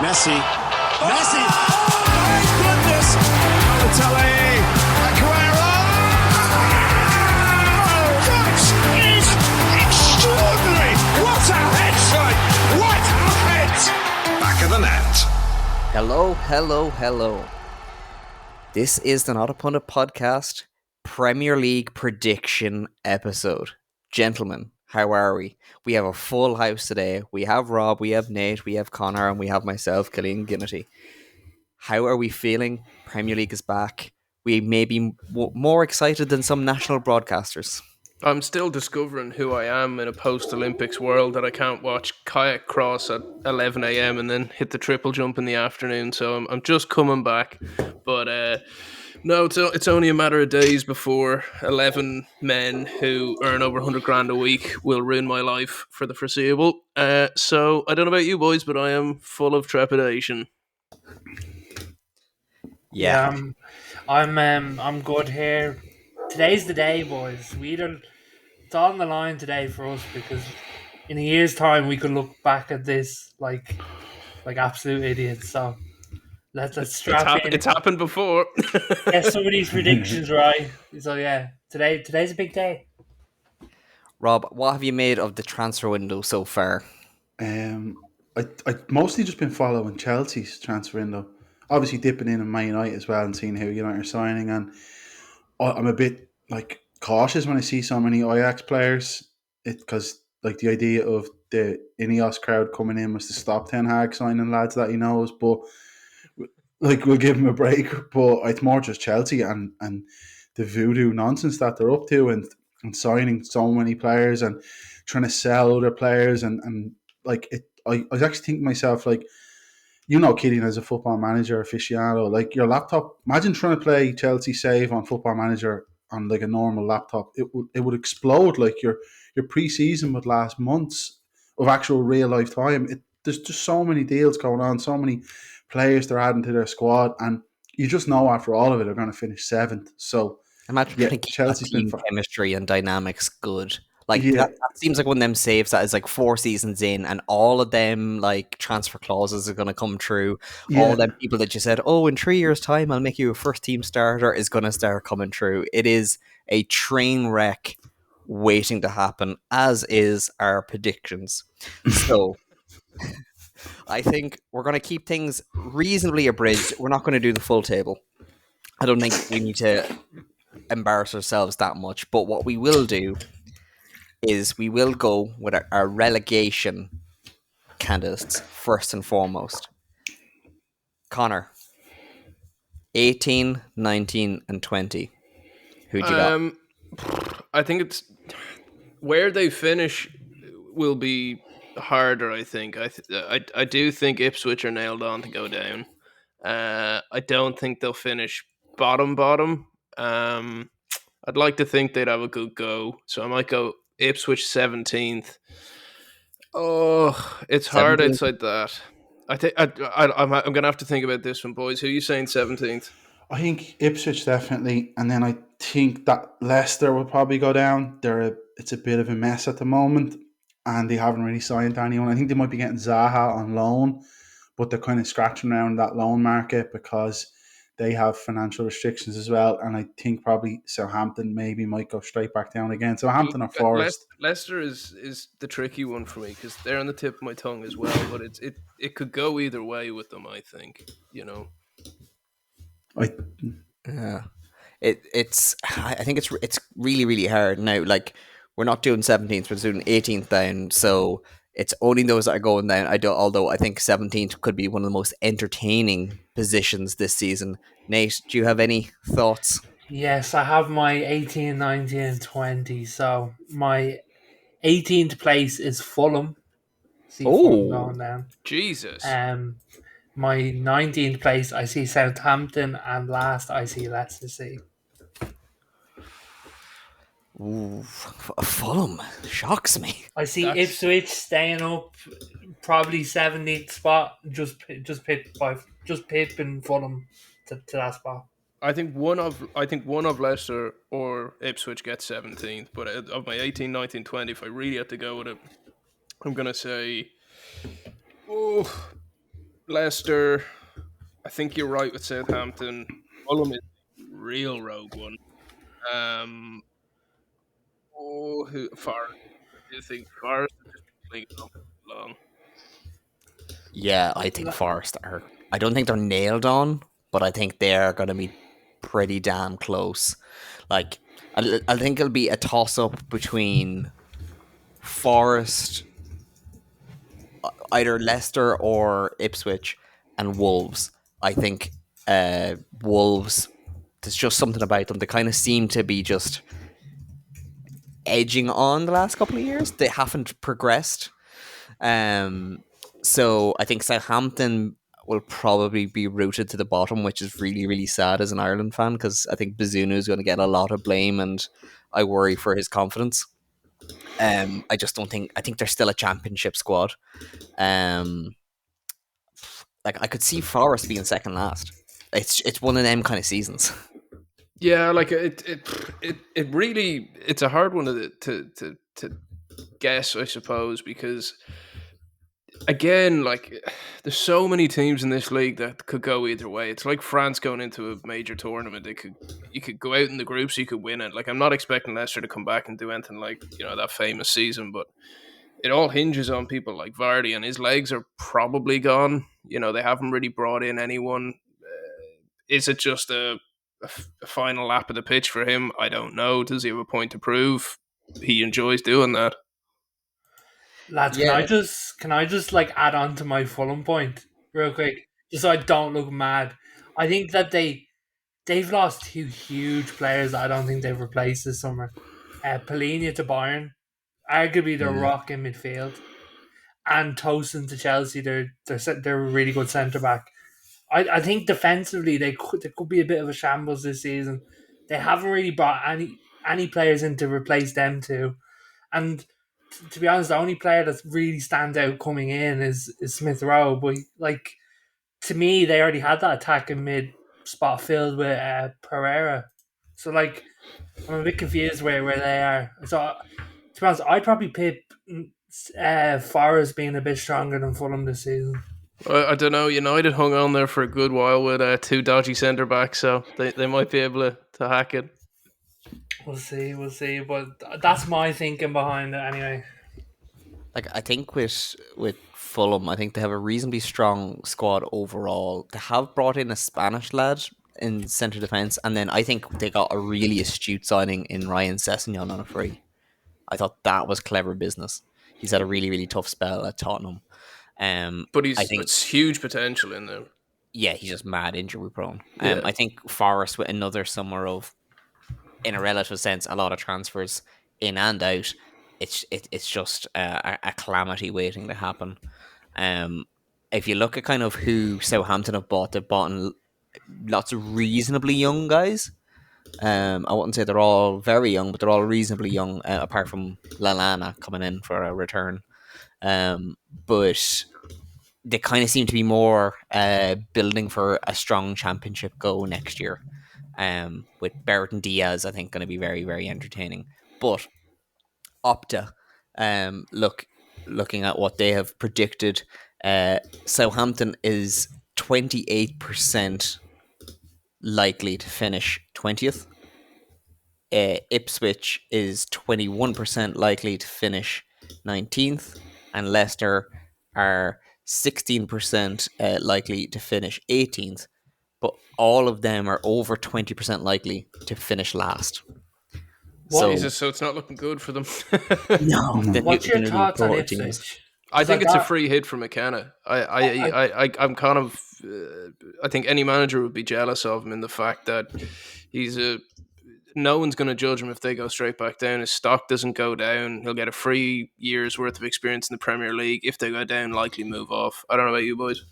Messi. Messi. Oh, my goodness. Balotelli. Aguero. Oh, that is extraordinary. What a head, son. What a head. Back of the net. Hello. This is the Not A Pundit Podcast Premier League prediction episode. Gentlemen, how are we? We have a full house today. We have Rob, we have Nate, we have Conor, and we have myself, Killian Ginnity. How are we feeling? Premier League is back. We may be more excited than some national broadcasters. I'm still discovering who I am in a post-Olympics world that I can't watch kayak cross at 11 a.m. and then hit the triple jump in the afternoon. So I'm just coming back. But no, it's only a matter of days before 11 men who earn over 100 grand a week will ruin my life for the foreseeable. So I don't know about you boys, but I am full of trepidation. Yeah. I'm good here. Today's the day, boys. It's on the line today for us because in a year's time we could look back at this like absolute idiots. So let's strap in. It's happened before. Get some of these predictions right. So yeah, today's a big day. Rob, what have you made of the transfer window so far? I mostly just been following Chelsea's transfer window. Obviously dipping in Man United as well and seeing how United are signing, and I'm a bit cautious when I see so many Ajax players, because the idea of the Ineos crowd coming in was to stop Ten Hag signing lads that he knows, but we'll give him a break. But it's more just Chelsea and the voodoo nonsense that they're up to, and signing so many players and trying to sell other players, and I was actually thinking to myself, Killian, as a football manager aficionado, your laptop, imagine trying to play Chelsea Save on Football Manager on a normal laptop. It would explode. Your pre-season would last months of actual real life time. There's just so many deals going on, so many players they're adding to their squad, and you just know after all of it they're going to finish 7th. So imagine trying to keep Chelsea's team chemistry and dynamics good. That seems like one of them saves that is 4 seasons in, and all of them transfer clauses are going to come true. Yeah. All them people that you said, in 3 years' time I'll make you a first team starter, is going to start coming true. It is a train wreck waiting to happen, as is our predictions. So I think we're going to keep things reasonably abridged. We're not going to do the full table. I don't think we need to embarrass ourselves that much, but what we will do is we will go with our relegation candidates first and foremost. Conor, 18, 19 and 20. Who'd you got? I think it's where they finish will be harder, I think. I do think Ipswich are nailed on to go down. I don't think they'll finish bottom. I'd like to think they'd have a good go, so I might go Ipswich 17th. Oh, it's 17th. Hard outside that. I think I'm going to have to think about this one, boys. Who are you saying 17th? I think Ipswich definitely, and then I think that Leicester will probably go down. It's a bit of a mess at the moment, and they haven't really signed anyone. I think they might be getting Zaha on loan, but they're kind of scratching around that loan market because they have financial restrictions as well, and I think probably Southampton maybe might go straight back down again. Southampton or Forest. Leicester is the tricky one for me because they're on the tip of my tongue as well, but it could go either way with them, I think. I think it's really, really hard now. We're not doing 17th, we're doing 18th down, so it's only those that are going down. Although I think 17th could be one of the most entertaining positions this season. Nate, do you have any thoughts? Yes, I have my 18, 19 and 20. So my 18th place is Fulham. Fulham going down. Jesus. My 19th place I see Southampton, and last I see Leicester City. Ooh, Fulham shocks me. I see Ipswich staying up, probably 17th spot. Just pipping Fulham to that spot. I think one of Leicester or Ipswich gets 17th, but of my 18, 19, 20, if I really had to go with it, I'm gonna say, Leicester. I think you're right with Southampton. Fulham is a real rogue one. Who Forest? Do you think Forest have just been clinging on for long? Yeah, I think Forest are. I don't think they're nailed on, but I think they're going to be pretty damn close. Like, I think it'll be a toss up between Forest, either Leicester or Ipswich, and Wolves. I think Wolves. There's just something about them. They kind of seem to be just edging on the last couple of years. They haven't progressed. So I think Southampton will probably be rooted to the bottom, which is really, really sad as an Ireland fan, because I think Bazunu is going to get a lot of blame, and I worry for his confidence. I just don't think. I think they're still a championship squad. Like I could see Forest being second last. It's one of them kind of seasons. Yeah, like it really it's a hard one to guess, I suppose, because again, like there's so many teams in this league that could go either way. It's like France going into a major tournament. You could go out in the groups, you could win it. Like I'm not expecting Leicester to come back and do anything like that famous season, but it all hinges on people like Vardy, and his legs are probably gone. They haven't really brought in anyone. Is it just a final lap of the pitch for him? I don't know. Does he have a point to prove? He enjoys doing that. Lads, Yeah. can I just like add on to my Fulham point real quick, just so I don't look mad? I think that they've lost two huge players that I don't think they've replaced this summer. Polina to Bayern, arguably their rock in midfield, and Tosin to Chelsea. They're a really good centre back. I think defensively there could be a bit of a shambles this season. They haven't really brought any players in to replace them two, and to be honest, the only player that's really stands out coming in is Smith Rowe. But like to me, they already had that attacking mid spot filled with Pereira. So like I'm a bit confused where they are. So to be honest, I'd probably pick Forest being a bit stronger than Fulham this season. I don't know. United hung on there for a good while with two dodgy centre backs, so they might be able to hack it. We'll see. But that's my thinking behind it anyway. Like I think with Fulham, I think they have a reasonably strong squad overall. They have brought in a Spanish lad in centre defence, and then I think they got a really astute signing in Ryan Sessegnon on a free. I thought that was clever business. He's had a really, really tough spell at Tottenham. But it's huge potential in there. Yeah, he's just mad injury prone. Yeah. I think Forest with another summer of, in a relative sense, a lot of transfers in and out. It's just a calamity waiting to happen. If you look at kind of who Southampton have bought, they've bought in lots of reasonably young guys. I wouldn't say they're all very young, but they're all reasonably young, apart from Lallana coming in for a return. But they kind of seem to be more building for a strong championship go next year. With Barrett and Diaz, I think going to be very, very entertaining. But Opta, looking at what they have predicted, Southampton is 28% likely to finish 20th. Ipswich is 21% likely to finish 19th, and Leicester are 16% likely to finish 18th, but all of them are over 20% likely to finish last. So it's not looking good for them. No. What's your thoughts on Ipswich? I think it's a free hit for McKenna. I'm kind of. I think any manager would be jealous of him in the fact that no one's going to judge him if they go straight back down. His stock doesn't go down. He'll get a free year's worth of experience in the Premier League. If they go down, likely move off. I don't know about you boys.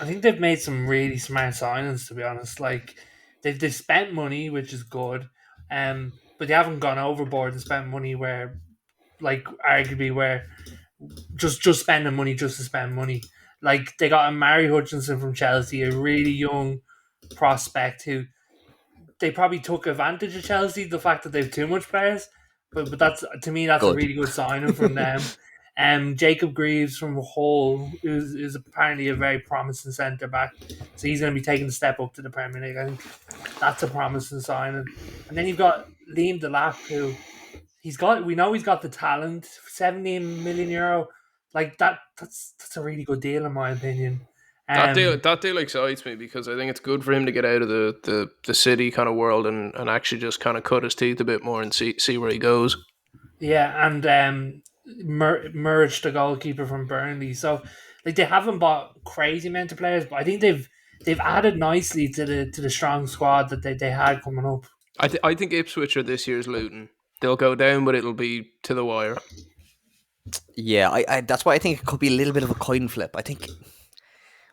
I think they've made some really smart signings, to be honest. Like they've spent money, which is good, but they haven't gone overboard and spent money where, like, arguably where just spending money just to spend money. Like they got a Mari Hutchinson from Chelsea, a really young prospect who they probably took advantage of Chelsea, the fact that they have too much players. But that's, to me, that's Good. a really good signing from them. Jacob Greaves from Hull is apparently a very promising centre back, so he's going to be taking a step up to the Premier League. I think that's a promising signing. And then you've got Liam Delap, who we know he's got the talent. 17 million euro, like that's a really good deal in my opinion. That deal excites me because I think it's good for him to get out of the city kind of world and actually just kind of cut his teeth a bit more and see where he goes. Yeah, and Murch, the goalkeeper from Burnley. So like they haven't bought crazy amount of players, but I think they've added nicely to the strong squad that they had coming up. I think Ipswich are this year's Luton. They'll go down, but it'll be to the wire. Yeah, I that's why I think it could be a little bit of a coin flip. I think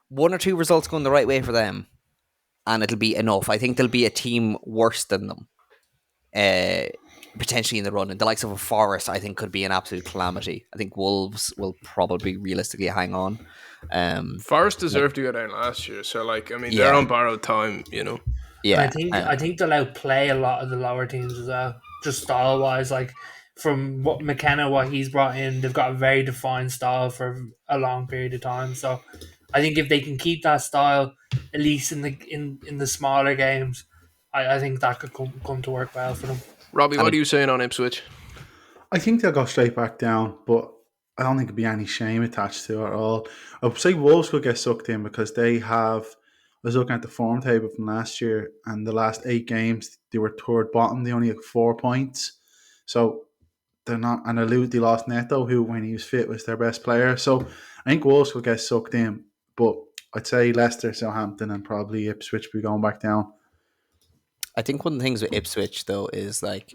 one or two results going the right way for them, and it'll be enough. I think there'll be a team worse than them, potentially in the run. And the likes of a Forest, I think, could be an absolute calamity. I think Wolves will probably realistically hang on. Forest deserved to go down last year, so they're on borrowed time, Yeah, I think they'll outplay a lot of the lower teams as well, just style wise. Like from what McKenna, what he's brought in, they've got a very defined style for a long period of time. So I think if they can keep that style, at least in the smaller games, I think that could come to work well for them. Robbie, what are you saying on Ipswich? I think they'll go straight back down, but I don't think there'll be any shame attached to it at all. I would say Wolves could get sucked in because they have. I was looking at the form table from last year, and the last 8 games they were third bottom. They only had 4 points, so they're not. And they lost Neto, who when he was fit was their best player. So I think Wolves will get sucked in, but I'd say Leicester, Southampton, and probably Ipswich will be going back down. I think one of the things with Ipswich though is like,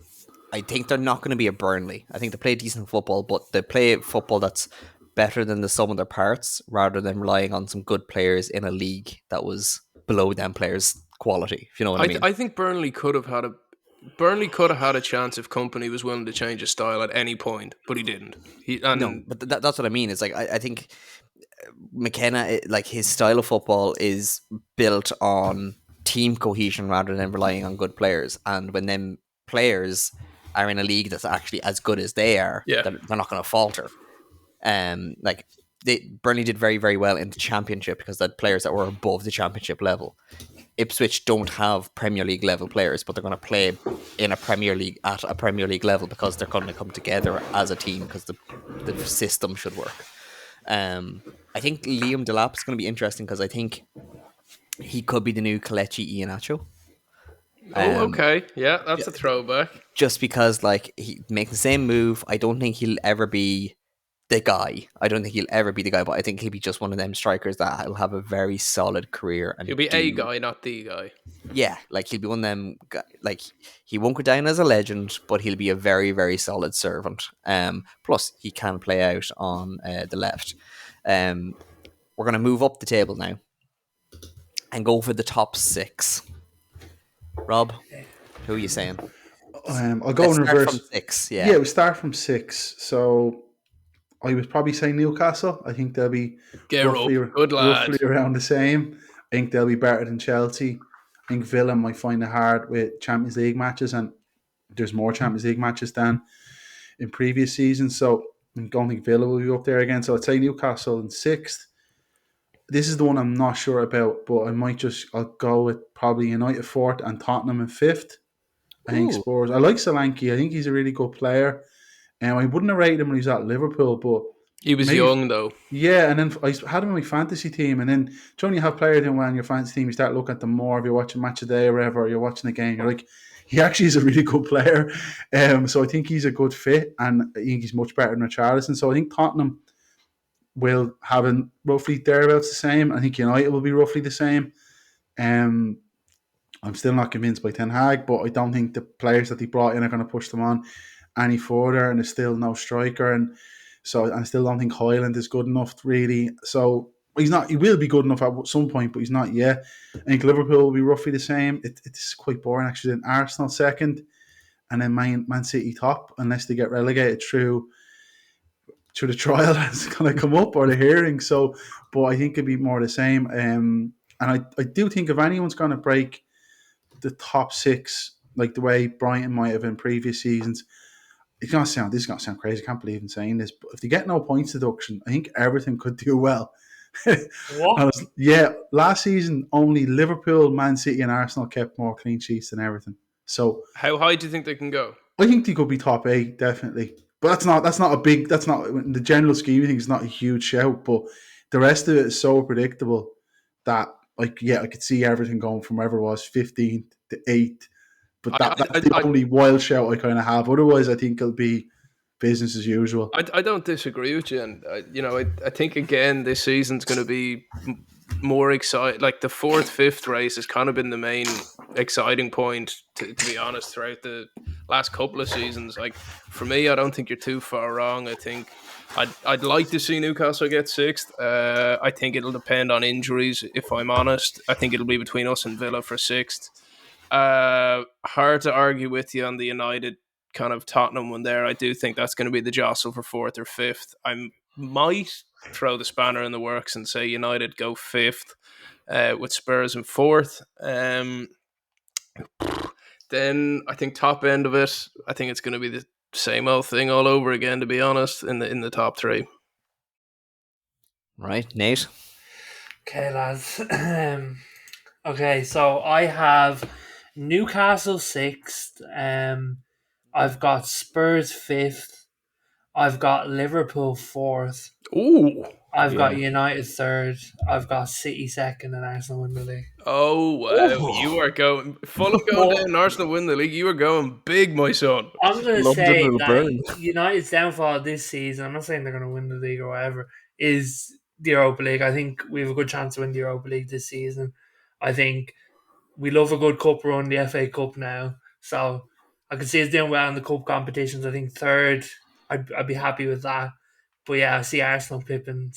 I think they're not going to be a Burnley. I think they play decent football, but they play football that's better than the sum of their parts, rather than relying on some good players in a league that was below them players' quality. If you know what I mean. I think Burnley could have had a chance if Company was willing to change his style at any point, but he didn't. No, but that's what I mean. It's like I think McKenna, like his style of football is built on team cohesion rather than relying on good players. And when them players are in a league that's actually as good as they are, they're not going to falter. Burnley did very, very well in the Championship because they had players that were above the Championship level. Ipswich don't have Premier League level players, but they're going to play in a Premier League at a Premier League level because they're going to come together as a team because the system should work. I think Liam Delap is going to be interesting because I think he could be the new Kelechi Iheanacho. Okay. Yeah, that's a throwback. Just because, like, he makes the same move. I don't think he'll ever be the guy. But I think he'll be just one of them strikers that will have a very solid career. And he'll be a guy, not the guy. Yeah, like, he'll be one of them, like, he won't go down as a legend, but he'll be a very, very solid servant. Plus, he can play out on the left. We're going to move up the table now and go for the top 6. Rob, who are you saying? I'll go in reverse. From 6, yeah. We start from 6. So I would probably say Newcastle. I think they'll be roughly around the same. I think they'll be better than Chelsea. I think Villa might find it hard with Champions League matches, and there's more Champions League matches than in previous seasons. So I don't think Villa will be up there again. So I'd say Newcastle in 6th. This is the one I'm not sure about, but I'll go with probably United 4th and Tottenham in 5th. I think Spurs. I like Solanke. I think he's a really good player. And I wouldn't have rated him when he was at Liverpool, but he was young though. Yeah, and then I had him in my fantasy team, and then you have players in your fantasy team, you start looking at them more. If you're watching Match of the Day or whatever, or you're watching a game, you're like, he actually is a really good player. So I think he's a good fit, and I think he's much better than Richarlison. So I think Tottenham will have roughly thereabouts the same. I think United will be roughly the same. I'm still not convinced by Ten Hag, but I don't think the players that he brought in are going to push them on any further, and there's still no striker, and so I still don't think Højlund is good enough really. So he's not. He will be good enough at some point, but he's not yet. I think Liverpool will be roughly the same. It's quite boring actually. Then Arsenal 2nd, and then Man City top, unless they get relegated through the trial that's going to come up or the hearing. So, but I think it'd be more the same. And I do think if anyone's going to break the top 6, like the way Brighton might have in previous seasons, this is gonna sound crazy. I can't believe I'm saying this, but if they get no points deduction, I think everything could do well. What? Last season only Liverpool, Man City, and Arsenal kept more clean sheets than everything. So how high do you think they can go? I think they could be top 8 definitely, but that's not in the general scheme of things. It's not a huge shout, but the rest of it is so predictable that I could see everything going from wherever it was 15th to 8th. But that's the only wild shout I kind of have. Otherwise, I think it'll be business as usual. I don't disagree with you, and I think again this season's going to be more exciting. Like the 4th, 5th race has kind of been the main exciting point, to be honest, throughout the last couple of seasons. Like for me, I don't think you're too far wrong. I think I'd like to see Newcastle get 6th. I think it'll depend on injuries. If I'm honest, I think it'll be between us and Villa for 6th. Hard to argue with you on the United kind of Tottenham one there. I do think that's going to be the jostle for 4th or 5th. I might throw the spanner in the works and say United go 5th with Spurs in 4th. Then I think top end of it, I think it's going to be the same old thing all over again, to be honest, in the top 3. Right, Nate? Okay, lads. Okay, so I have Newcastle 6th. I've got Spurs 5th. I've got Liverpool 4th. Ooh. I've got United 3rd. I've got City 2nd and Arsenal win the league. Oh, wow. You are going full of going down Arsenal win the league. You are going big, my son. I'm going to say that United's downfall this season, I'm not saying they're going to win the league or whatever, is the Europa League. I think we have a good chance to win the Europa League this season. I think we love a good cup run, the FA Cup now. So I can see us doing well in the cup competitions. I think 3rd, I'd be happy with that. But yeah, I see Arsenal pipping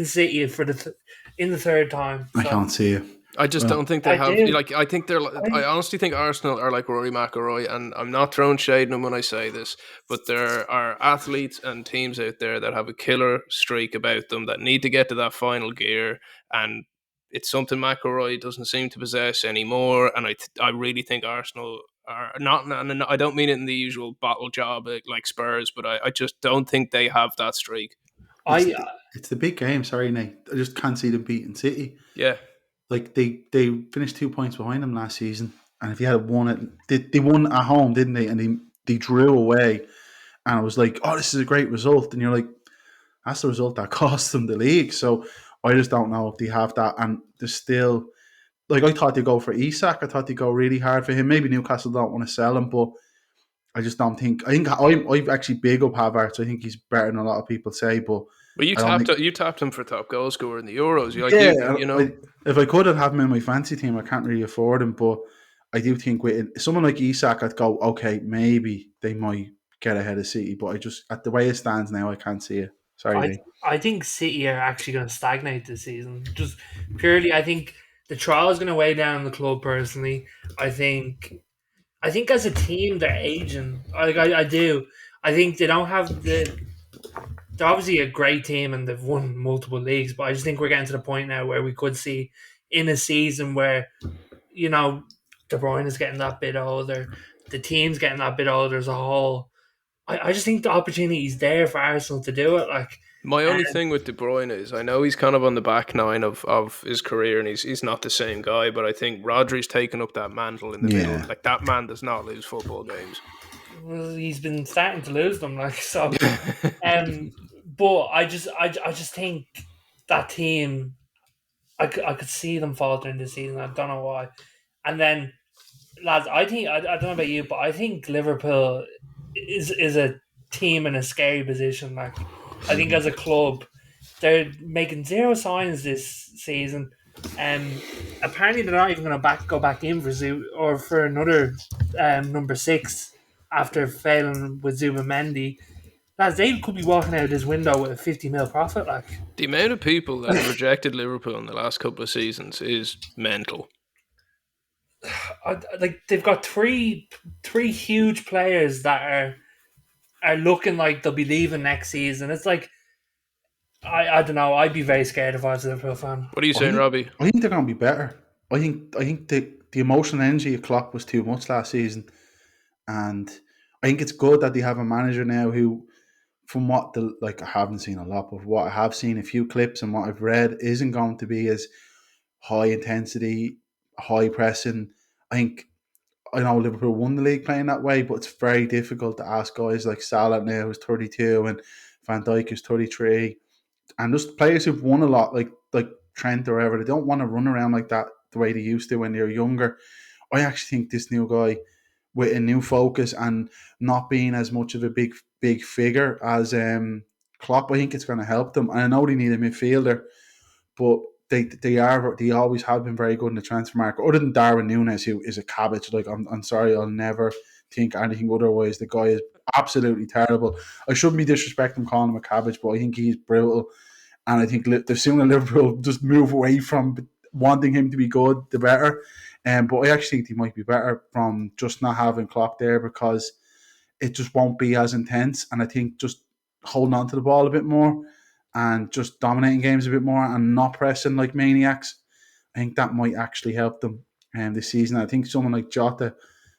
City in the 3rd time. So. I can't see it. I just don't think they have. I think they're. I honestly think Arsenal are like Rory McIlroy, and I'm not throwing shade at them when I say this, but there are athletes and teams out there that have a killer streak about them that need to get to that final gear, and it's something McIlroy doesn't seem to possess anymore. And I really think Arsenal are not. And I don't mean it in the usual bottle job like Spurs, but I just don't think they have that streak. It's the big game. Sorry, Nate. I just can't see them beating City. Yeah. Like they finished 2 points behind them last season, and if you had won it, they won at home, didn't they? And they drew away, and it was like, oh, this is a great result, and you're like, that's the result that cost them the league. So I just don't know if they have that, and there's still like I thought they'd go for Isak. I thought they'd go really hard for him. Maybe Newcastle don't want to sell him, but I just don't think. I think I'm actually big up Havertz. I think he's better than a lot of people say, but. Well, you tapped him for top goal scorer in the Euros. If I could, I'd have him in my fantasy team. I can't really afford him, but I do think with someone like Isak, I'd go, okay, maybe they might get ahead of City, but I just, at the way it stands now, I can't see it. Sorry, I think City are actually going to stagnate this season. Just purely, I think the trial is going to weigh down the club personally. I think as a team, they're aging. I do. I think they don't have the... They're obviously a great team and they've won multiple leagues, but I just think we're getting to the point now where we could see in a season where, De Bruyne is getting that bit older, the team's getting that bit older as a whole. I just think the opportunity is there for Arsenal to do it. My only thing with De Bruyne is I know he's kind of on the back nine of his career and he's not the same guy, but I think Rodri's taken up that mantle in the middle. Like that man does not lose football games. Well, he's been starting to lose them, so. But I just think that team, I could see them faltering this season. I don't know why. And then, lads, I don't know about you, but I think Liverpool is a team in a scary position. I think as a club, they're making zero signs this season. Apparently they're not even going to go back in for another number 6 after failing with Zubimendi. Lads, they could be walking out of this window with a 50 mil profit. The amount of people that have rejected Liverpool in the last couple of seasons is mental. They've got three huge players that are looking like they'll be leaving next season. It's like I don't know. I'd be very scared if I was a Liverpool fan. What are you saying, Robbie? I think they're going to be better. I think the emotional energy of Klopp was too much last season, and I think it's good that they have a manager now who, from what I haven't seen a lot, but what I have seen, a few clips and what I've read, isn't going to be as high intensity, high pressing. I know Liverpool won the league playing that way, but it's very difficult to ask guys like Salah now, who's 32, and Van Dijk is 33, and just players who've won a lot, like Trent or whatever. They don't want to run around like that the way they used to when they were younger. I actually think this new guy, with a new focus and not being as much of a big figure as Klopp, I think it's going to help them. And I know they need a midfielder, but they always have been very good in the transfer market. Other than Darwin Núñez, who is a cabbage. Like I'm sorry, I'll never think anything otherwise. The guy is absolutely terrible. I shouldn't be disrespecting calling him a cabbage, but I think he's brutal. And I think the sooner Liverpool just move away from wanting him to be good, the better. But I actually think he might be better from just not having Klopp there, because it just won't be as intense. And I think just holding on to the ball a bit more and just dominating games a bit more and not pressing like maniacs, I think that might actually help them this season. I think someone like Jota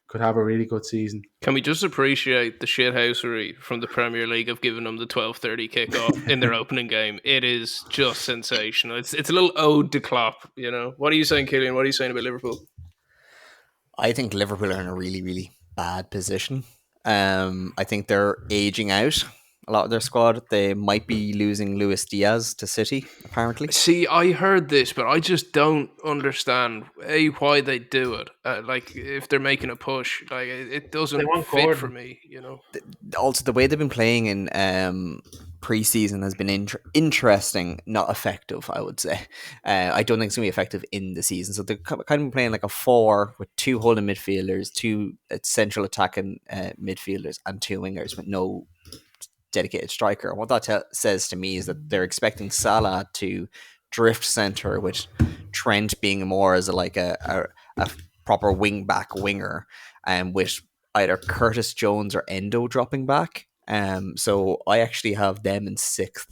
could have a really good season. Can we just appreciate the shithousery from the Premier League of giving them the 12:30 kickoff in their opening game? It is just sensational. It's a little ode to Klopp, you know. What are you saying, Killian? What are you saying about Liverpool? I think Liverpool are in a really, really bad position. I think they're aging out a lot of their squad. They might be losing Luis Diaz to City, apparently. See, I heard this, but I just don't understand why they do it. Like, if they're making a push, like it doesn't fit for me, you know. Also, the way they've been playing in pre-season has been interesting, not effective, I would say. I don't think it's going to be effective in the season. So they're kind of playing like a 4 with 2 holding midfielders, 2 central attacking midfielders, and 2 wingers with no dedicated striker. What that says to me is that they're expecting Salah to drift centre, with Trent being more as a proper wing-back winger, with either Curtis Jones or Endo dropping back. So I actually have them in 6th.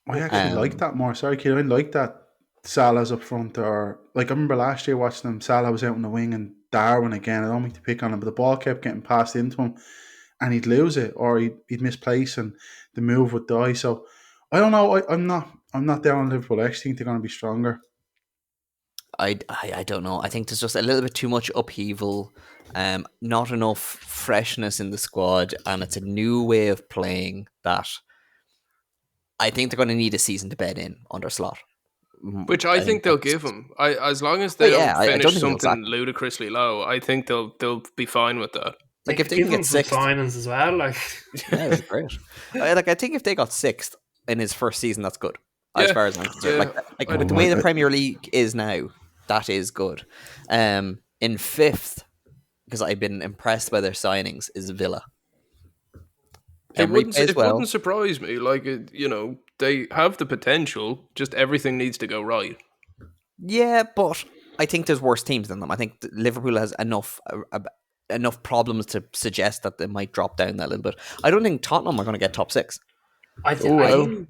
I actually like that more. Sorry, kid. I like that Salah's up front. Or like, I remember last year watching them, Salah was out on the wing and Darwin again. I don't mean to pick on him, but the ball kept getting passed into him and he'd lose it, or he'd misplace and the move would die. So I don't know. I'm not down on Liverpool. I actually think they're going to be stronger. I don't know. I think there's just a little bit too much upheaval, not enough freshness in the squad, and it's a new way of playing that I think they're going to need a season to bed in under Slot. Which I think they'll give them. As long as they don't finish something ludicrously low, I think they'll be fine with that. Like if they can get 6th signings as well, yeah, that's great. I think if they got 6th in his first season, that's good. As far as I'm concerned, with the way the Premier League is now, that is good. In 5th, because I've been impressed by their signings, is Villa. It wouldn't surprise me. Like, they have the potential. Just everything needs to go right. Yeah, but I think there's worse teams than them. I think Liverpool has enough problems to suggest that they might drop down that little bit. I don't think Tottenham are going to get top 6. I don't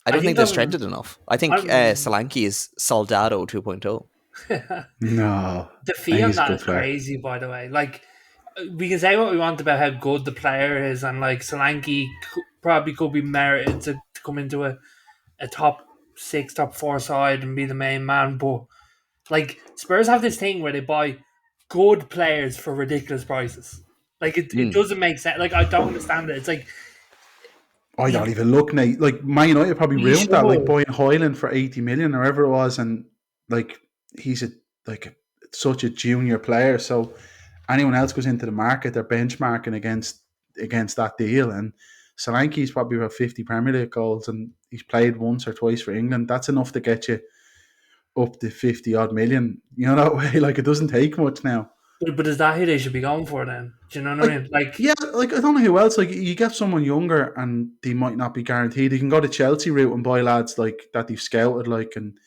think they're strengthened enough. I think Solanke is Soldado 2.0. No. The fee on that is crazy, by the way. Like, we can say what we want about how good the player is, and like Solanke probably could be merited to come into a top 6, top 4 side and be the main man, but like Spurs have this thing where they buy good players for ridiculous prices. Like it doesn't make sense. Like, I don't understand it. It's like, I don't even look, Nate. Like, Man United probably ruined that, like buying Højlund for 80 million or whatever it was, and like he's such a junior player. So anyone else goes into the market, they're benchmarking against that deal. And Solanke's probably about 50 Premier League goals, and he's played once or twice for England. That's enough to get you up to 50 odd million. You know that way. Like, it doesn't take much now. But is that who they should be going for then? Do you know what I mean? Like, yeah, like I don't know who else. Like, you get someone younger and they might not be guaranteed. You can go the Chelsea route and buy lads like that they've scouted, like, and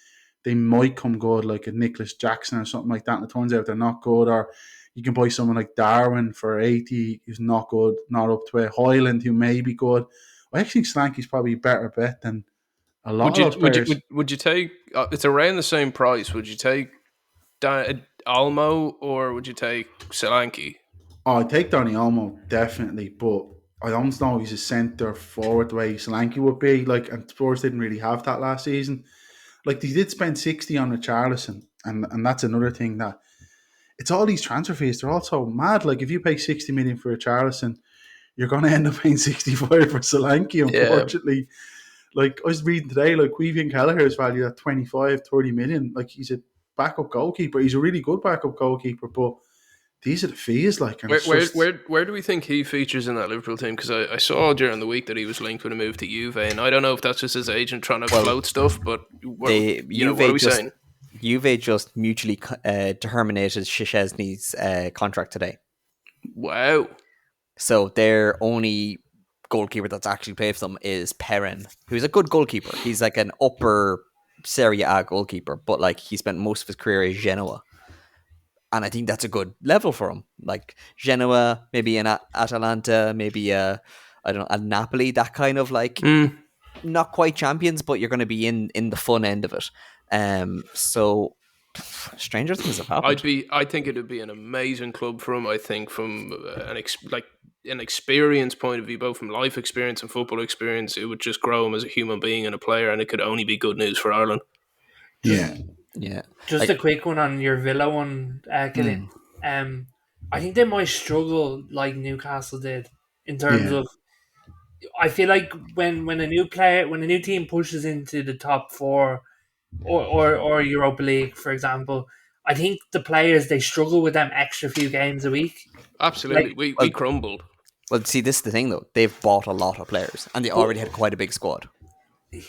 they might come good, like a Nicholas Jackson or something like that. And it turns out they're not good. Or you can buy someone like Darwin for 80, who's not good, not up to it. Højlund, who may be good. I actually think Solanke's probably a better bet than a lot of those players. Would you take? It's around the same price. Would you take Olmo or would you take Solanke? Oh, I take Donny Olmo definitely, but I don't know if he's a centre forward the way Solanke would be. Like, and Spurs didn't really have that last season. Like, they did spend 60 on Richarlison, and that's another thing that it's all these transfer fees. They're all so mad. Like, if you pay 60 million for Richarlison, you're going to end up paying 65 for Solanke, unfortunately. Like, I was reading today, like, Quevian Kelleher is valued at 25, 30 million. Like, he's a backup goalkeeper. He's a really good backup goalkeeper, but these are the fees, like. And where do we think he features in that Liverpool team? Because I saw during the week that he was linked with a move to Juve, and I don't know if that's just his agent trying to float stuff, but what are we saying? Juve just mutually terminated Szczesny's contract today. Wow. So their only goalkeeper that's actually played for them is Perrin, who's a good goalkeeper. He's like an upper Serie A goalkeeper, but like he spent most of his career at Genoa. And I think that's a good level for him. Like Genoa, maybe an Atalanta, maybe a Napoli, that kind of like not quite champions, but you're going to be in the fun end of it. So stranger things have happened. I think it would be an amazing club for him. I think from an experience point of view, both from life experience and football experience, it would just grow him as a human being and a player, and it could only be good news for Ireland. Yeah. Just a quick one on your Villa one, Killian. I think they might struggle like Newcastle did in terms of. I feel like when a new team pushes into the top four, or Europa League, for example, I think the players they struggle with them extra few games a week. Absolutely, like, we crumbled. Well, see, this is the thing though. They've bought a lot of players, and they already had quite a big squad.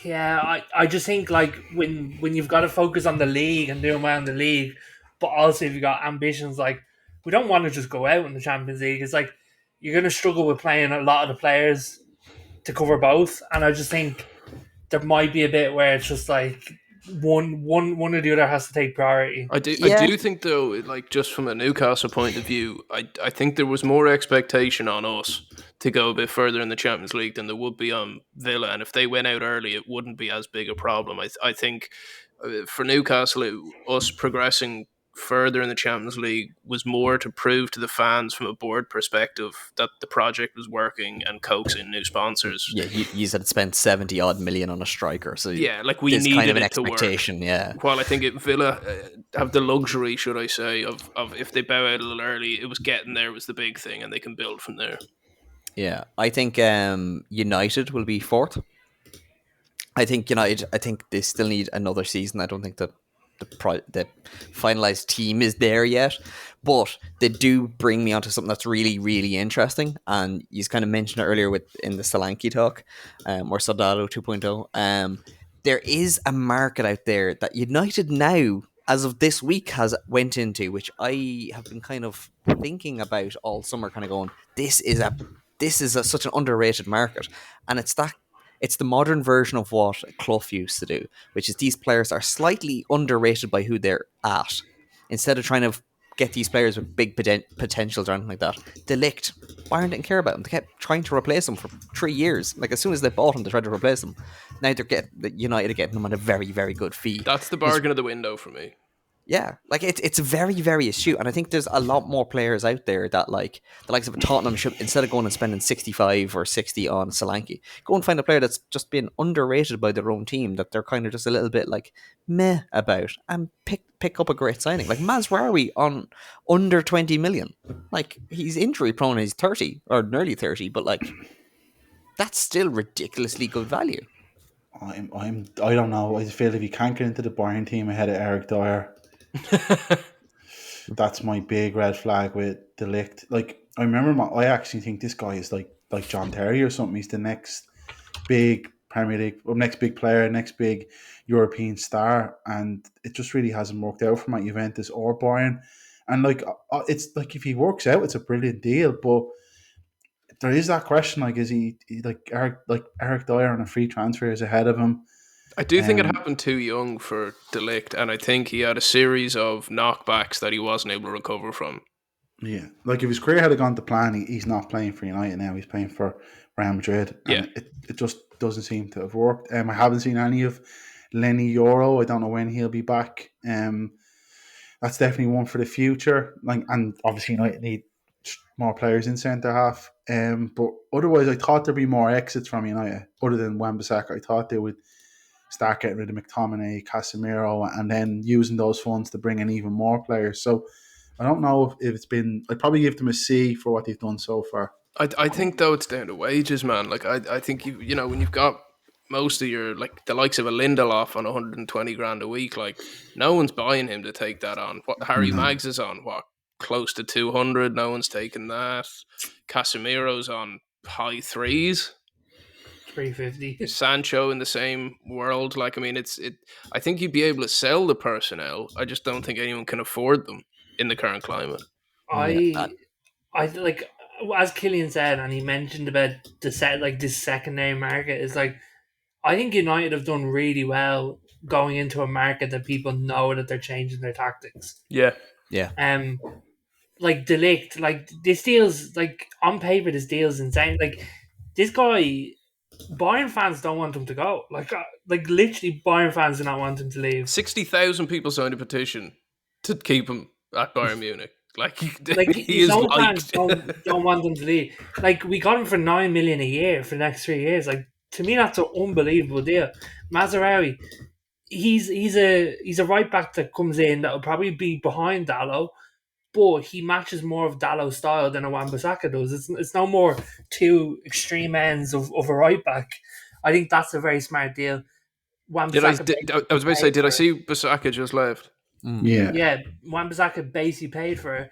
Yeah, I just think like when you've got to focus on the league and doing well in the league, but also if you've got ambitions, like we don't want to just go out in the Champions League. It's like you're going to struggle with playing a lot of the players to cover both, and I just think there might be a bit where it's just like one or the other has to take priority. I do think though, like just from a Newcastle point of view, I think there was more expectation on us to go a bit further in the Champions League than there would be on Villa, and if they went out early, it wouldn't be as big a problem. I think for Newcastle, us progressing further in the Champions League was more to prove to the fans from a board perspective that the project was working and coaxing new sponsors. Yeah, you had spent 70 odd million on a striker, so yeah, like we needed kind of an it expectation. To work. Yeah, while I think Villa have the luxury, should I say, of if they bow out a little early, it was getting there was the big thing, and they can build from there. Yeah, I think United will be fourth. I think United. I think they still need another season. I don't think that the finalized team is there yet, but they do bring me onto something that's really, really interesting. And you kind of mentioned it earlier in the Solanke talk, or Soldado 2.0. There is a market out there that United now, as of this week, has went into, which I have been kind of thinking about all summer, kind of going, this is such an underrated market, and it's the modern version of what Clough used to do, which is these players are slightly underrated by who they're at. Instead of trying to get these players with big potentials or anything like that, De Ligt, Bayern didn't care about them. They kept trying to replace them for 3 years. Like as soon as they bought them, they tried to replace them. Now United are getting them on a very, very good fee. That's the bargain of the window for me. Yeah, like it's very, very astute, and I think there's a lot more players out there that like the likes of Tottenham should, instead of going and spending 65 or 60 on Solanke, go and find a player that's just been underrated by their own team, that they're kind of just a little bit like meh about, and pick up a great signing like Mazraoui on under 20 million. Like he's injury prone, he's 30 or nearly 30, but like that's still ridiculously good value. I don't know. I feel if you can't get into the Bayern team ahead of Eric Dyer, that's my big red flag with De Ligt. Like I remember, I actually think this guy is like John Terry or something. He's the next big Premier League, or next big player, next big European star, and it just really hasn't worked out for my Juventus or Bayern. And like it's like if he works out, it's a brilliant deal, but there is that question: like, is he like Eric Dyer on a free transfer is ahead of him? I do think it happened too young for De Ligt, and I think he had a series of knockbacks that he wasn't able to recover from. Yeah, like if his career had gone to plan, he's not playing for United now. He's playing for Real Madrid. And it just doesn't seem to have worked. I haven't seen any of Lenny Yoro. I don't know when he'll be back. That's definitely one for the future. Like, and obviously United need more players in centre half. But otherwise, I thought there'd be more exits from United, other than Wan-Bissaka. I thought they would start getting rid of McTominay, Casemiro, and then using those funds to bring in even more players. So I don't know if it's been. I'd probably give them a C for what they've done so far. I think though it's down to wages, man. Like I think you know when you've got most of your like the likes of a Lindelof on 120 grand a week, like no one's buying him to take that on. What Harry Maggs is on, what, close to 200? No one's taking that. Casemiro's on high threes. 350. Sancho in the same world. Like I mean, I think you'd be able to sell the personnel. I just don't think anyone can afford them in the current climate. I like, as Killian said, and he mentioned about this secondary market, is like, I think United have done really well going into a market that people know that they're changing their tactics. Yeah. Like De Ligt, like this deal's like on paper, this deal's insane. Like this guy, Bayern fans don't want him to go. Like literally, Bayern fans do not want him to leave. 60,000 people signed a petition to keep him at Bayern Munich. Like he his is own liked. fans don't want him to leave. Like we got him for $9 million a year for the next 3 years. Like to me, that's an unbelievable deal. Mazraoui, he's a right back that comes in that will probably be behind Dalot, but he matches more of Dallow's style than a Wan-Bissaka does. It's no more two extreme ends of a right back. I think that's a very smart deal. I was about to say, did I see Bissaka just left? Yeah. Wan-Bissaka basically paid for it.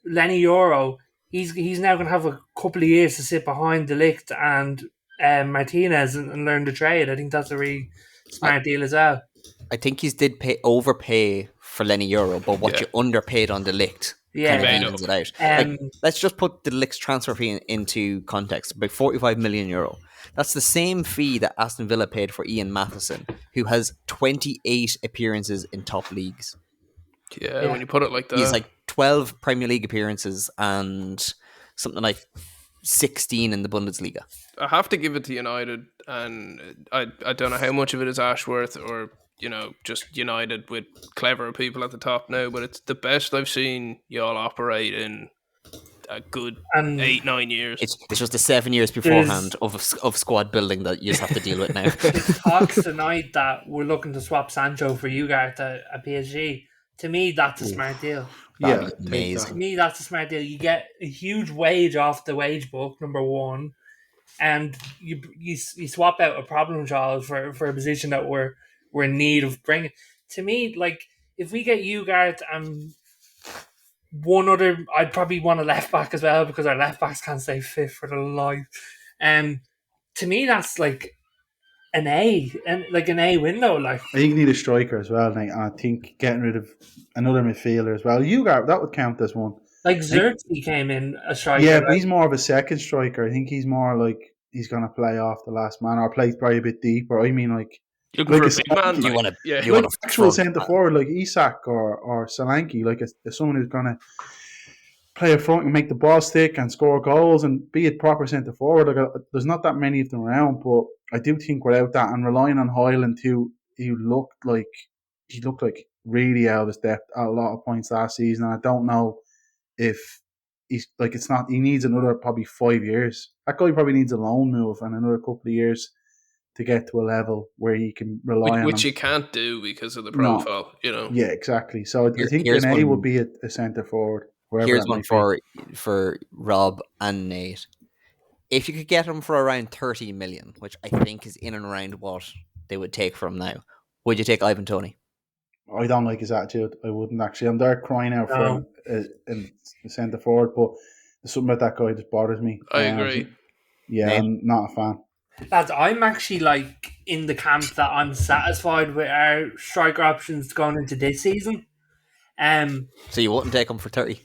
Lenny Euro, he's now going to have a couple of years to sit behind De Ligt and Martinez and learn the trade. I think that's a really smart deal as well. I think he did overpay for Lenny Euro, but what you underpaid on De Ligt kind of evens it out. Let's just put De Ligt's transfer fee into context. About €45 million. That's the same fee that Aston Villa paid for Ian Matheson, who has 28 appearances in top leagues. Yeah, when you put it like that. He's like 12 Premier League appearances and something like 16 in the Bundesliga. I have to give it to United, and I don't know how much of it is Ashworth or, you know, just United with cleverer people at the top now, but it's the best I've seen y'all operate in a good 8-9 years. It's just the 7 years beforehand of squad building that you just have to deal with now. There's talks tonight that we're looking to swap Sancho for Ugarte at PSG. To me, that's a smart deal. That'd be amazing. To me, that's a smart deal. You get a huge wage off the wage book, number one, and you swap out a problem child for a position that we're in need of bringing. To me, like, if we get Ugarte and one other, I'd probably want a left back as well, because our left backs can't stay fit for the life. To me, that's like an A window. Like, I think you need a striker as well, and I think getting rid of another midfielder as well. Ugarte, that would count as one. Like Xerxes came in a striker. Yeah, but he's more of a second striker. I think he's more like he's going to play off the last man or play probably a bit deeper. I mean, like a big man. You want a actual centre forward like Isak or Solanke, like someone who's going to play up front and make the ball stick and score goals and be a proper centre forward. Like there's not that many of them around, but I do think without that and relying on Højlund too, he looked like really out of his depth at a lot of points last season. And I don't know if he's like, it's not, he needs another probably 5 years. That guy probably needs a loan move and another couple of years to get to a level where he can rely on which you can't do because of the profile, you know. Yeah, exactly. So I think Renee would be a centre forward. Here's one for Rob and Nate. If you could get him for around 30 million, which I think is in and around what they would take from now, would you take Ivan Toney? I don't like his attitude. I wouldn't actually. I'm there crying out for a centre forward, but there's something about that guy that just bothers me. I agree. Yeah, Nate? I'm not a fan. Lads, I'm actually like in the camp that I'm satisfied with our striker options going into this season. So you wouldn't take him for 30?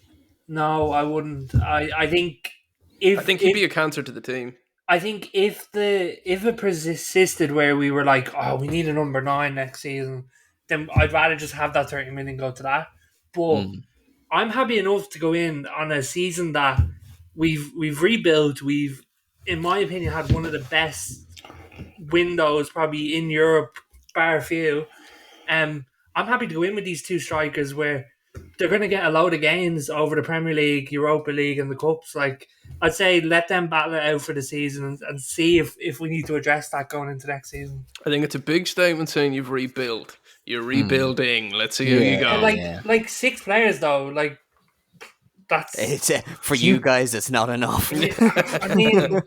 No, I wouldn't. I think he'd be a cancer to the team. I think if it persisted where we were like, oh, we need a number 9 next season, then I'd rather just have that 30 million go to that. But I'm happy enough to go in on a season that we've rebuilt. We've, in my opinion, had one of the best windows probably in Europe, bar a few. I'm happy to go in with these two strikers where they're going to get a load of gains over the Premier League, Europa League, and the cups. Like, I'd say let them battle it out for the season and see if we need to address that going into next season. I think it's a big statement saying you've rebuilt. You're rebuilding. Let's see how you go. Like 6 players though, like that's for you guys. It's not enough. I mean.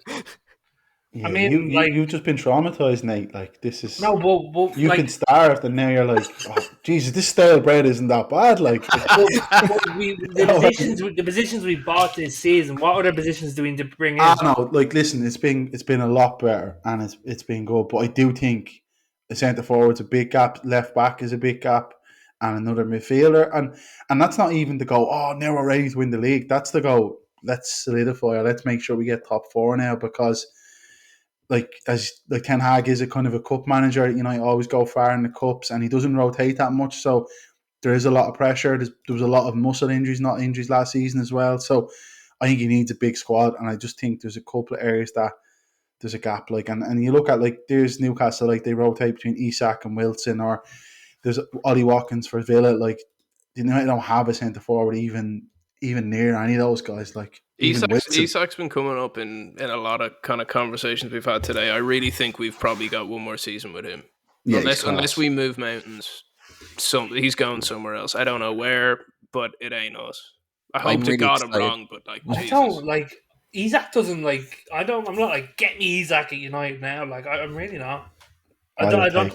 Yeah, you've just been traumatized, Nate. Like, this is but you've been starved, and now you're like, oh, Jesus, this stale bread isn't that bad. Like, the positions we bought this season. What other positions do we need to bring in? No, like, listen, it's been a lot better, and it's been good. But I do think the centre forward's a big gap, left back is a big gap, and another midfielder, and that's not even to go. Oh, now we're ready to win the league. That's to go. Let's solidify. Let's make sure we get top 4 now, because. Like Ten Hag is a kind of a cup manager, you know, he always go far in the cups, and he doesn't rotate that much, so there is a lot of pressure. There was a lot of muscle injuries, not injuries last season as well. So I think he needs a big squad, and I just think there's a couple of areas that there's a gap. Like, and you look at, like, there's Newcastle, like, they rotate between Isak and Wilson, or there's Ollie Watkins for Villa. Like, they don't have a centre forward even near any of those guys. Like, Isak's been coming up in a lot of kind of conversations we've had today. I really think we've probably got one more season with him. Yeah, unless we move mountains, he's going somewhere else. I don't know where, but it ain't us. I hope to God I'm wrong, but like, I don't like Isak doesn't like. I'm not like, get me Isak at United now. Like, I'm really not. I don't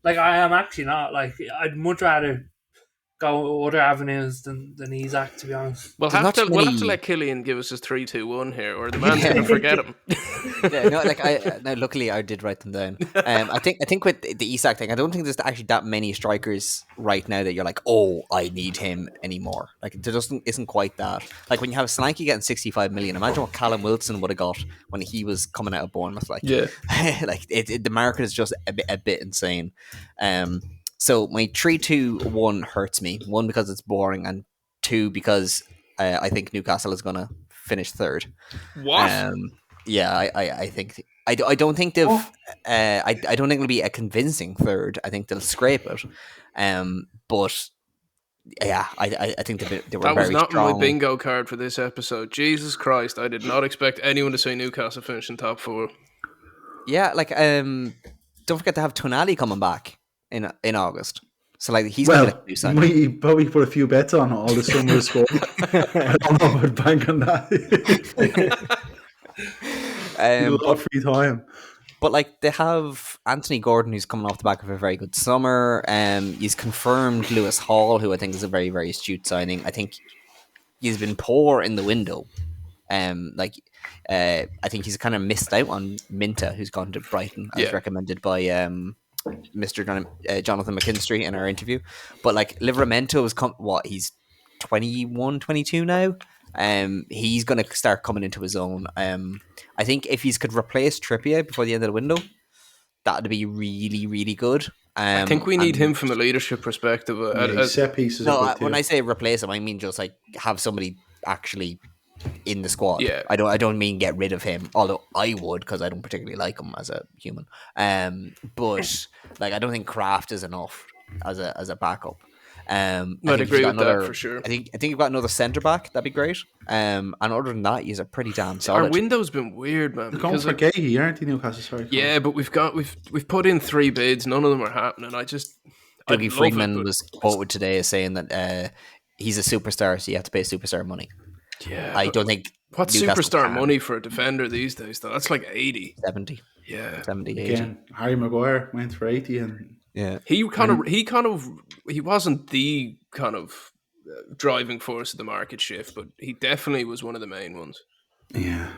like. I am actually not. Like, I'd much rather go other avenues than Isak, to be honest. We'll have to let Killian give us his 3-2-1 here, or the man's going to forget him. Luckily I did write them down. I think with the Isak thing, I don't think there's actually that many strikers right now that you're like, oh, I need him anymore. Like, there isn't quite that. Like, when you have Solanke getting 65 million, imagine what Callum Wilson would have got when he was coming out of Bournemouth. Like, yeah, like the market is just a bit insane. So my 3-2-1 hurts me. 1, because it's boring, and 2, because I think Newcastle is going to finish 3rd. What? I think I don't think they've. I don't think it'll be a convincing 3rd. I think they'll scrape it. But yeah, I think they were very strong. That was not my bingo card for this episode. Jesus Christ, I did not expect anyone to say Newcastle finishing top 4. Yeah, like don't forget to have Tonali coming back in August. So, like, he's going to do something. We probably put a few bets on all the summer score. I don't know if I'd bank on that. A lot of free time. But, like, they have Anthony Gordon, who's coming off the back of a very good summer. He's confirmed Lewis Hall, who I think is a very, very astute signing. I think he's been poor in the window. I think he's kind of missed out on Minta, who's gone to Brighton, as recommended by Mr. Jonathan McKinstry in our interview. But, like, Livramento is he's 21, 22 now. He's going to start coming into his own. I think if he could replace Trippier before the end of the window, that would be really, really good. I think we need him from a leadership perspective. Set pieces. No, when I say replace him, I mean just like have somebody actually in the squad. Yeah. I don't mean get rid of him, although I would, because I don't particularly like him as a human. But like, I don't think Kraft is enough as a backup. I'd agree with that for sure. I think you've got another centre back. That'd be great. And other than that, he's a pretty damn solid. Our window's been weird, man. We're going for Gahey, aren't you, Newcastle? Sorry. Yeah, but we've put in 3 bids. None of them are happening. Dougie Freeman was quoted today as saying that he's a superstar, so you have to pay superstar money. Yeah, I don't think what's superstar money for a defender these days, though? That's like 80. 70. Yeah. 70, 80. Again, Harry Maguire went for 80 and yeah. He wasn't the kind of driving force of the market shift, but he definitely was one of the main ones. Yeah.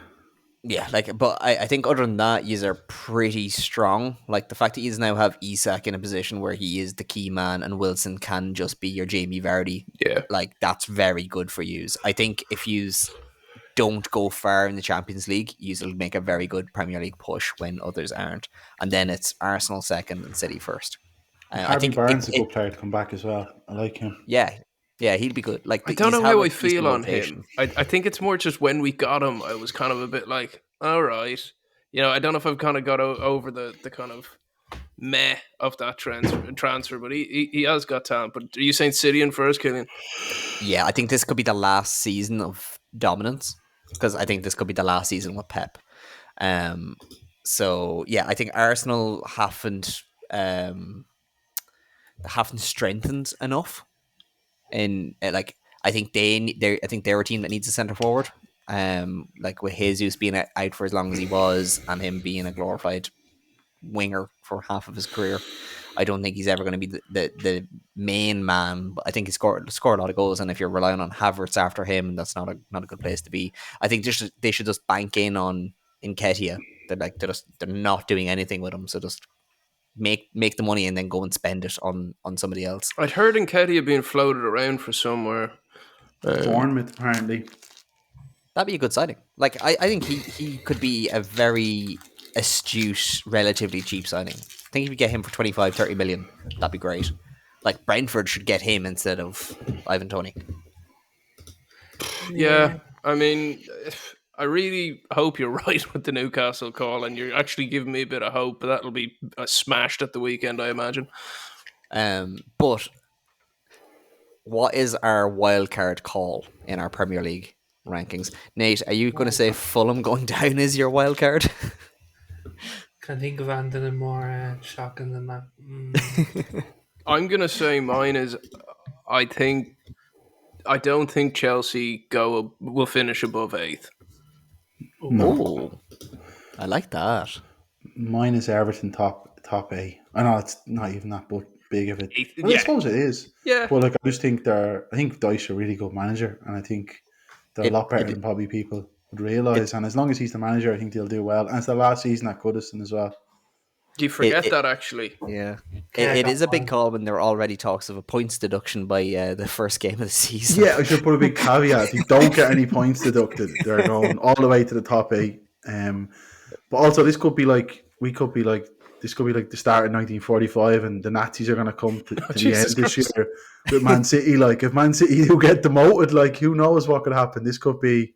Yeah, like, but I think other than that, yous are pretty strong. Like, the fact that yous now have Isak in a position where he is the key man and Wilson can just be your Jamie Vardy. Yeah. Like, that's very good for yous. I think if yous don't go far in the Champions League, yous will make a very good Premier League push when others aren't. And then it's Arsenal second and City first. I think Barnes is a good player to come back as well. I like him. Yeah, he'll be good. Like, I don't know how I feel on him. I think it's more just when we got him, I was kind of a bit like, all right. You know, I don't know if I've kind of got over the kind of meh of that transfer, but he has got talent. But are you saying City in first, Killian? Yeah, I think this could be the last season of dominance, because I think this could be the last season with Pep. So yeah, I think Arsenal haven't strengthened enough, and like I think they're a team that needs a centre forward. Like with Jesus being out for as long as he was, and him being a glorified winger for half of his career, I don't think he's ever going to be the main man. But I think he scored a lot of goals, and if you're relying on Havertz after him, that's not a good place to be. I think they should just bank in on Nketiah. They're not doing anything with him, so just make the money and then go and spend it on somebody else. I'd heard Nketiah being floated around for somewhere. Bournemouth, apparently. That'd be a good signing. Like I think he could be a very astute, relatively cheap signing. I think if you get him for 25-30 million, that'd be great. Like Brentford should get him instead of Ivan Toney. Yeah, I mean, I really hope you're right with the Newcastle call, and you're actually giving me a bit of hope. But that'll be smashed at the weekend, I imagine. But what is our wild card call in our Premier League rankings? Nate, are you going to say Fulham going down is your wild card? Can't think of anything more shocking than that. I'm going to say mine is, I don't think Chelsea will finish above 8th. Oh, I like that. Mine is Everton top 8. I know it's not even that big of it. Yeah. I suppose it is. Yeah. But like I just think I think Dyche a really good manager, and I think they're a lot better than probably people would realise. And as long as he's the manager, I think they'll do well. And it's the last season at Goodison as well. Do you forget that actually? Yeah. It is a big call when there are already talks of a points deduction by the first game of the season. Yeah, I should put a big caveat. If you don't get any points deducted, they're going all the way to the top 8. But also, this could be like the start of 1945, and the Nazis are going to come to the end this year with Man City. Like, if Man City do get demoted, like, who knows what could happen? This could be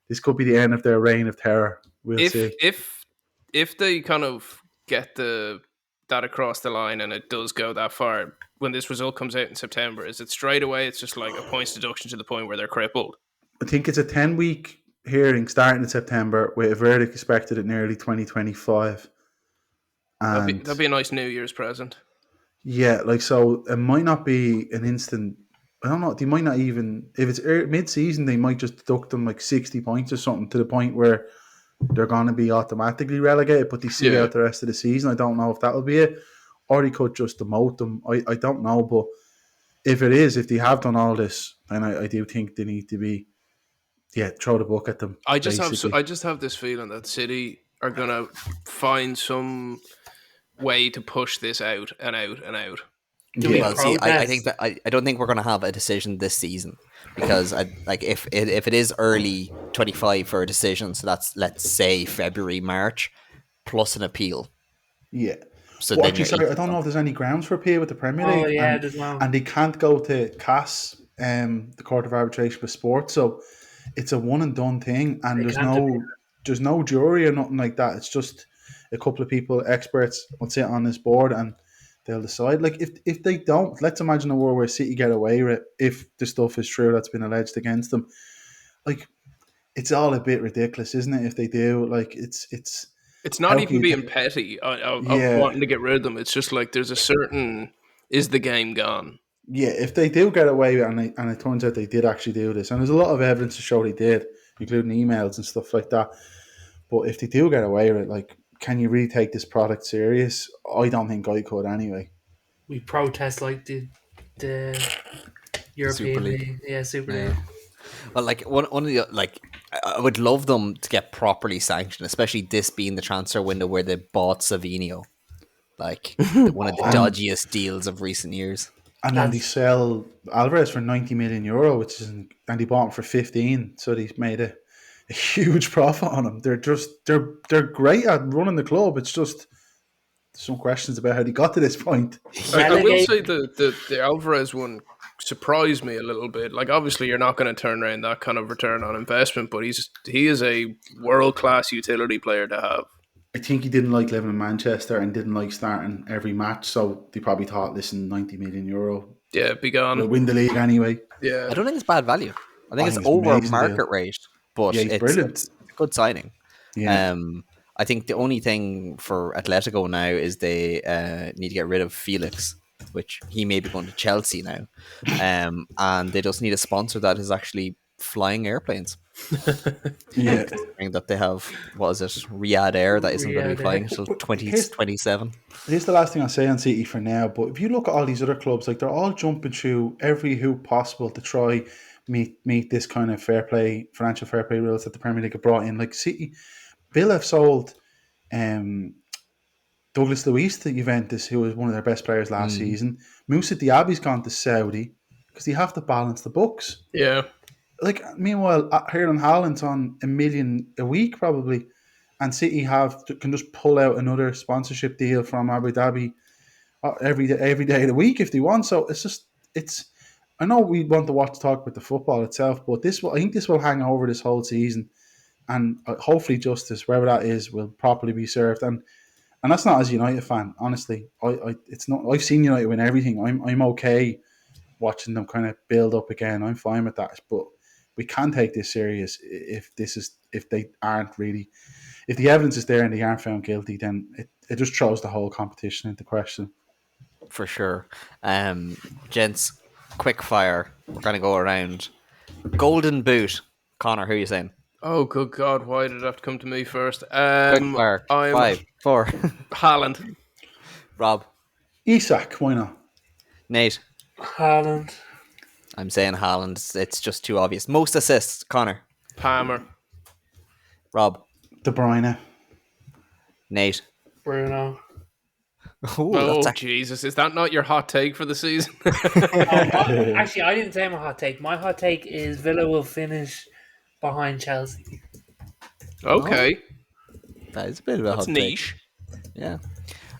the end of their reign of terror. We'll see. If they kind of get that across the line and it does go that far, when this result comes out in September, is it straight away it's just like a points deduction to the point where they're crippled? I think it's a 10-week hearing starting in September with a verdict expected in early 2025. That'd be a nice New Year's present. Yeah, like, so it might not be an instant. I don't know. They might not even, if it's mid-season, they might just deduct them like 60 points or something to the point where they're going to be automatically relegated, but they see out the rest of the season. I don't know if that will be it, or they could just demote them. I don't know, but if they have done all this, then I do think they need to be, throw the book at them. I just have this feeling that City are going to find some way to push this out and out and out. Well, see, I think that I don't think we're going to have a decision this season, because if it is early 25 for a decision, so that's, let's say, February, March, plus an appeal. Yeah. So I don't know if there's any grounds for appeal with the Premier League. Oh yeah, there's no. And they can't go to CAS, the Court of Arbitration for Sport, so it's a one and done thing, and there's no jury or nothing like that. It's just a couple of people, experts, will sit on this board and they'll decide. Like, if they don't, let's imagine a world where City get away with it, if the stuff is true that's been alleged against them. Like, it's all a bit ridiculous, isn't it? If they do, like, it's not even being petty of wanting to get rid of them. It's just like there's a certain, is the game gone? Yeah, if they do get away with it, and it turns out they did actually do this, and there's a lot of evidence to show they did, including emails and stuff like that. But if they do get away with it, like, can you really take this product serious? I don't think I could anyway. We protest like the European League. Yeah, Super League. Well, like one of the, like, I would love them to get properly sanctioned, especially this being the transfer window where they bought Savinho, like one of the dodgiest deals of recent years. And then they sell Alvarez for €90 million, and they bought him for 15, so they made a huge profit on him. They're great at running the club. It's just some questions about how they got to this point. I will say the Alvarez one surprised me a little bit. Like, obviously you're not going to turn around that kind of return on investment, but he is a world-class utility player to have. I think he didn't like living in Manchester and didn't like starting every match, so they probably thought, listen, €90 million. Yeah, be gone. We'll win the league anyway. Yeah. I don't think it's bad value. I think it's it's over amazing market deal. rate, but Yeah, he's it's brilliant. a good signing. Yeah. I think the only thing for Atletico now is they need to get rid of Felix, which he may be going to Chelsea now. And they just need a sponsor that is actually flying airplanes. Yeah. Considering that they have, what is it, Riyadh Air that isn't going to be Riyadh flying Air. until 2027. Here's the last thing I'll say on City for now, but if you look at all these other clubs, like they're all jumping through every hoop possible to try meet this kind of financial fair play rules that the Premier League have brought in. Like City, Villa have sold Douglas Luiz to Juventus, who was one of their best players last season. Moussa Diaby's gone to Saudi because you have to balance the books. Yeah. Like, meanwhile, Erling Haaland's on $1 million a week probably, and City can just pull out another sponsorship deal from Abu Dhabi every day of the week if they want. So it's. I know we want to talk about the football itself, but I think this will hang over this whole season, and hopefully justice, wherever that is, will properly be served. And that's not as a United fan, honestly. It's not. I've seen United win everything. I'm okay watching them kind of build up again. I'm fine with that, but we can take this serious if the evidence is there and they aren't found guilty, then it just throws the whole competition into question. For sure. Gents, quick fire. We're going to go around. Golden Boot. Connor, who are you saying? Oh, good God. Why did it have to come to me first? Quick fire. 5, 4. Haaland. Rob. Isak, why not? Nate. Haaland. I'm saying Haaland. It's just too obvious. Most assists, Connor. Palmer. Rob. De Bruyne. Nate. Bruno. Ooh, Jesus. Is that not your hot take for the season? Actually, I didn't say my hot take. My hot take is Villa will finish behind Chelsea. Okay. That is a bit of a hot take. Niche. Yeah.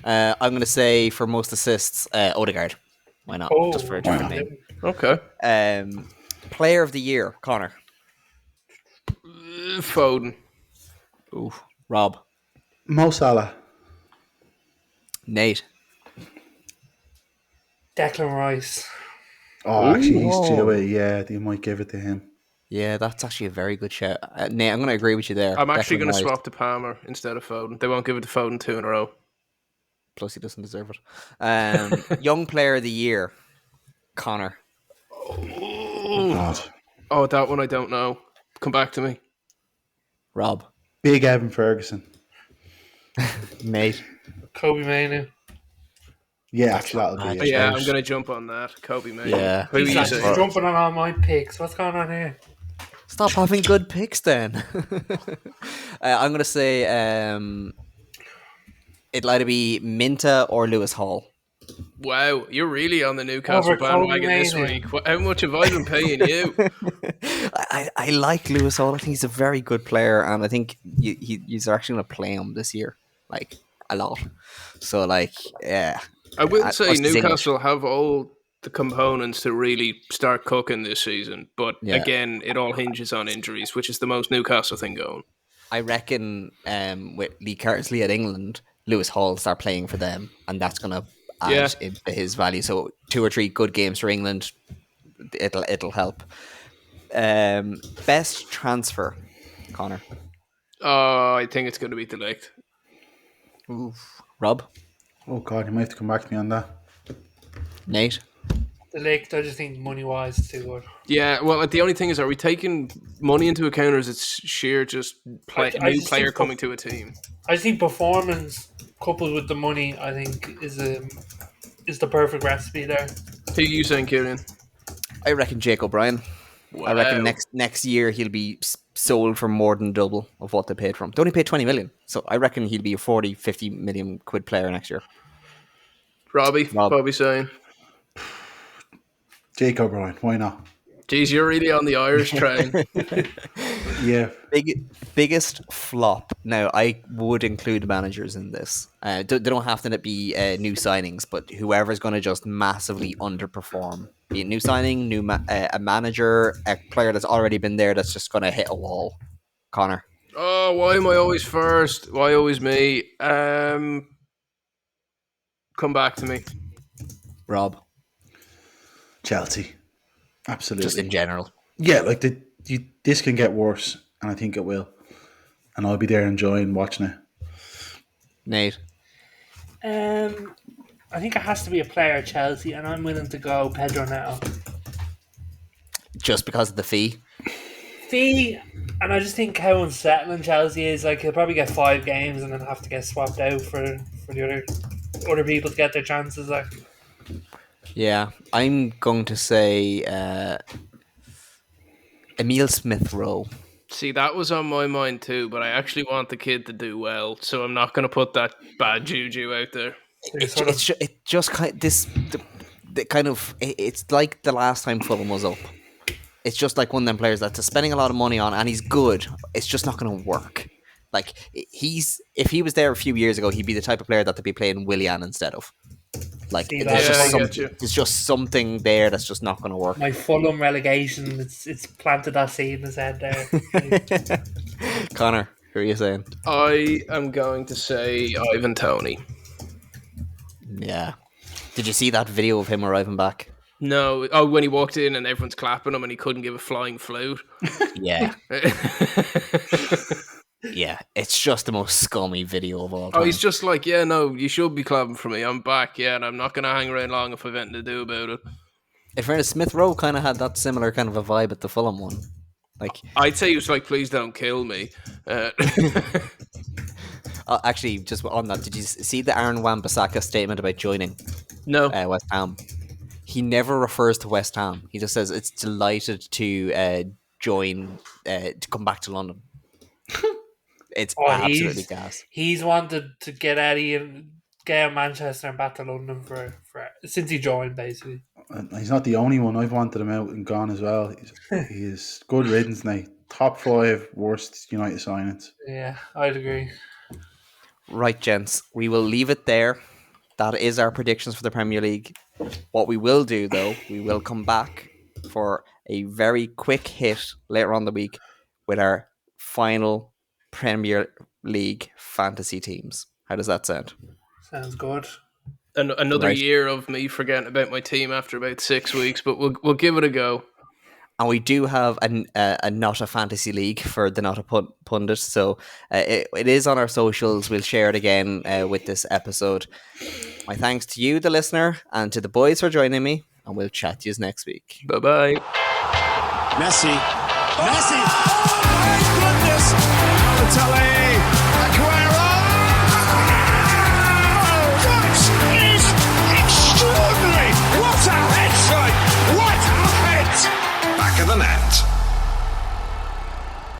I'm going to say for most assists, Odegaard. Why not? Just for a different name. Okay. Player of the year, Connor. Foden. Ooh. Rob. Mo Salah. Nate. Declan Rice. Oh, actually, he's due it. Yeah, you might give it to him. Yeah, that's actually a very good shout. Nate, I'm going to agree with you there. I'm actually going to Rice. swap to Palmer instead of Foden. They won't give it to Foden 2 in a row. Plus, he doesn't deserve it. Young player of the year, Connor. Oh, God. Oh, that one I don't know. Come back to me. Rob. Big Evan Ferguson. Nate. Kobe Mainoo. Yeah, actually, that'll be it. Yeah, I'm going to jump on that. Kobe, man. Yeah. Who are you He's saying? jumping on all my picks. What's going on here? Stop having good picks then. I'm going to say it'll either be Minta or Lewis Hall. Wow, you're really on the Newcastle Over bandwagon Kobe this Mainoo. week. How much have I been paying you? I like Lewis Hall. I think he's a very good player, and I think he's actually going to play him this year, like a lot. So, like, yeah. I will say Plus he's Newcastle have all the components to really start cooking this season, but Yeah. again, it all hinges on injuries, which is the most Newcastle thing going. I reckon with Lee Carsley at England, Lewis Hall will start playing for them, and that's going to add into his value. So 2 or 3 good games for England, it'll help. Best transfer, Connor. Oh, I think it's going to be Delict. Oof. Rob. Oh, God, you might have to come back to me on that. Nate. The Lake, I just think money wise it's too good. Yeah, well, the only thing is, are we taking money into account, or is it sheer just I new just player think coming to a team? I just think performance coupled with the money, I think, is the perfect recipe there. Who are you saying, Killian? I reckon Jake O'Brien. Wow. I reckon next year he'll be sold for more than double of what they paid for him. They only paid 20 million. So I reckon he'll be a 40, 50 million quid player next year. Rob. Rob. saying. Jake O'Brien, why not? Jeez, you're really on the Irish train. Yeah. Biggest flop. Now, I would include managers in this. They don't have to be new signings, but whoever's going to just massively underperform. Be it new signing, a manager, a player that's already been there that's just going to hit a wall. Connor. Oh, why am I always first? Why always me? Come back to me. Rob. Chelsea. Absolutely. Just in general. Yeah, like this can get worse, and I think it will. And I'll be there enjoying watching it. Nate. I think it has to be a player at Chelsea, and I'm willing to go Pedro Neto. Just because of the fee? And I just think how unsettling Chelsea is. Like, he'll probably get 5 games and then have to get swapped out for the other people to get their chances. Like, yeah, I'm going to say Emile Smith-Rowe. See, that was on my mind too, but I actually want the kid to do well, so I'm not going to put that bad juju out there. It's like the last time Fulham was up. It's just like one of them players that they're spending a lot of money on, and he's good. It's just not going to work. Like, if he was there a few years ago, he'd be the type of player that they'd be playing Willian instead of. Like, there's just something there that's just not going to work. My Fulham relegation, it's planted that seed in his head there. Connor, who are you saying? I am going to say Ivan Toney. Yeah. Did you see that video of him arriving back? No. Oh, when he walked in and everyone's clapping him and he couldn't give a flying flute. Yeah. Yeah, it's just the most scummy video of all time. Oh, he's just like, yeah, no, you should be clapping for me. I'm back, yeah, and I'm not going to hang around long if I've anything to do about it. In fairness, Smith-Rowe kind of had that similar kind of a vibe at the Fulham one. Like, I'd say he was like, please don't kill me. Actually, just on that, did you see the Aaron Wan-Bissaka statement about joining? No. West Ham? He never refers to West Ham. He just says it's delighted to join, to come back to London. It's absolutely gas. He's wanted to get Eddie and get out of Manchester and back to London for since he joined, basically. He's not the only one. I've wanted him out and gone as well. He's good riddance now. Top 5 worst United signings. Yeah, I'd agree. Right, gents, we will leave it there. That is our predictions for the Premier League. What we will do, though, we will come back for a very quick hit later on the week with our final Premier League fantasy teams. How does that sound? Sounds good. Another year of me forgetting about my team after about 6 weeks, but we'll give it a go. And we do have a Not A Fantasy League for the Not A Pundit, so it is on our socials. We'll share it again with this episode. My thanks to you, the listener, and to the boys for joining me, and we'll chat to you next week. Bye-bye. Messi. Oh my goodness! Balotelli.